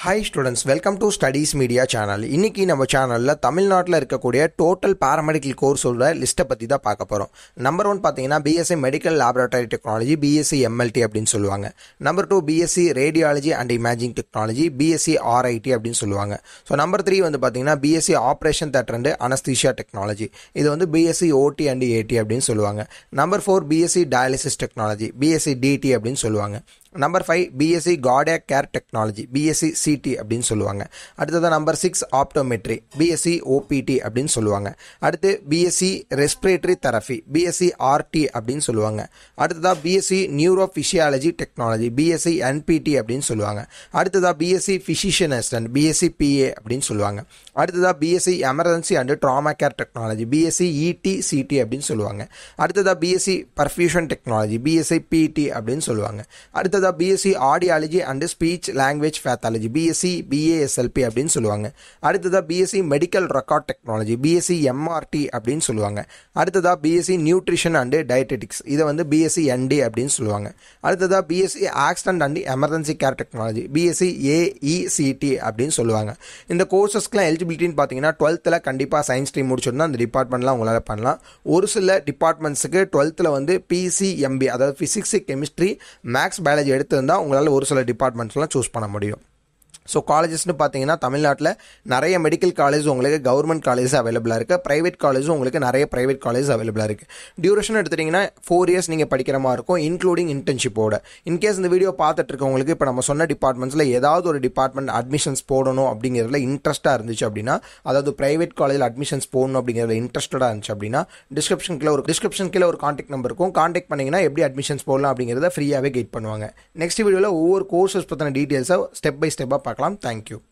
Hi students, welcome to studies media channel. இன்னைக்கு நம்ம சேனலில் தமிழ்நாட்டில் இருக்கக்கூடிய டோட்டல் பேராமெடிக்கல் கோர்ஸோட லிஸ்ட்டை பற்றி தான் பார்க்க போகிறோம். நம்பர் 1 பார்த்தீங்கன்னா BSc medical laboratory technology, BSc MLT அப்படின்னு சொல்லுவாங்க. Number 2 BSc radiology and imaging technology, BSc RIT அப்படின்னு சொல்லுவாங்க. ஸோ நம்பர் 3 வந்து பார்த்தீங்கன்னா BSc operation theatre and anaesthesia technology, இது வந்து பிஎஸ்சி ஓடி அண்ட் ஏடி அப்படின்னு சொல்லுவாங்க. Number 4 BSc dialysis technology, BSc DT அப்படின்னு சொல்லுவாங்க. Number 5 BSc cardiac care technology, BSc CT அப்படின்னு சொல்லுவாங்க. அடுத்தது நம்பர் 6 ஆப்டோமெட்ரி, பிஎஸ்சி ஓபிடி அப்படின்னு சொல்லுவாங்க. அடுத்து BSc respiratory therapy, BSc RT அப்படின்னு சொல்லுவாங்க. அடுத்ததா BSc neuro physiology technology, BSc NPT அப்படின்னு சொல்லுவாங்க. அடுத்ததா BSc physician assistant, BSc PA அப்படின்னு சொல்லுவாங்க. அடுத்ததா BSc emergency and trauma care technology, BSc ET CT அப்படின்னு சொல்லுவாங்க. அடுத்ததா பிஎஸ்சி பர்ஃபியூஷன் டெக்னாலஜி, பிஎஸ்சி பிடி அப்படின்னு சொல்லுவாங்க. அடுத்ததா BSc audiology and speech language pathology, BSc BASLP அப்படின்னு சொல்லுவாங்க. அடுத்ததா BSc medical record technology, BSc MRT அப்படின்னு சொல்லுவாங்க. அடுத்ததா பிஎஸ்சி நியூட்ரிஷன் அண்ட் டயட்டெட்டிக்ஸ், இதை வந்து பிஎஸ்சி என்டி அப்படின்னு சொல்லுவாங்க. அடுத்ததா BSc accident and emergency care technology, BSc AECT அப்படின்னு சொல்லுவாங்க. இந்த கோர்சஸ்க்குலாம் எலிஜிபிலிட்டின்னு பார்த்தீங்கன்னா 12th கண்டிப்பாக சயின்ஸ் ஸ்ட்ரீம் முடிச்சிருந்தா அந்த டிபார்ட்மெண்ட்லாம் உங்களால் பண்ணலாம். ஒரு சில டிபார்ட்மெண்ட்ஸுக்கு 12th வந்து பிசிஎம்பி, அதாவது ஃபிசிக்ஸ் கெமிஸ்ட்ரி மேக்ஸ் பயாலஜி எடுத்திருந்தால் உங்களால் ஒரு சில டிபார்ட்மெண்ட்ஸ்லாம் சூஸ் பண்ண முடியும். ஸோ காலேஜஸ்னு பார்த்தீங்கன்னா தமிழ்நாட்டில் நிறைய மெடிக்கல் காலேஜ் உங்களுக்கு கவர்மெண்ட் காலேஜ் அவைலபிளாக இருக்குது. ப்ரைவேட் காலேஜும் உங்களுக்கு நிறைய ப்ரைவேட் காலேஜ் அவைலபிளாக இருக்குது. டியூரேஷன் எடுத்துட்டிங்கன்னா 4 years நீங்கள் படிக்கிற மாதிரி இருக்கும், இன்க்ளூடிங் இன்டர்ன்ஷிப்போட. இன்கேஸ் இந்த வீடியோ பார்த்துட்டு இருக்கவங்களுக்கு இப்போ நம்ம சொன்ன டிபார்ட்மெண்ட்ஸில் ஏதாவது ஒரு டிபார்ட்மெண்ட் அட்மிஷன்ஸ் போடணும் அப்படிங்கிறதுல இன்ட்ரெஸ்ட்டாக இருந்துச்சு அப்படின்னா, அதாவது ப்ரைவேட் காலேஜில் அட்மிஷன்ஸ் போடணும் அப்படிங்கிறதுல இன்ட்ரெஸ்டடாக இருந்துச்சு அப்படின்னா டிஸ்கிரிப்ஷன் கீழே ஒரு கான்டாக்ட் நம்பர் இருக்கும். கான்டாக்ட் பண்ணிங்கன்னா எப்படி அட்மிஷன்ஸ் போடலாம் அப்படிங்கிறத ஃப்ரீயாகவே கைட் பண்ணுவாங்க. நெக்ஸ்ட் வீடியோவில் ஒவ்வொரு கோர்சஸ் பற்றின டீட்டெயில்ஸை ஸ்டெப் பை ஸ்டெப்பாக பார்க்கலாம். Thank you.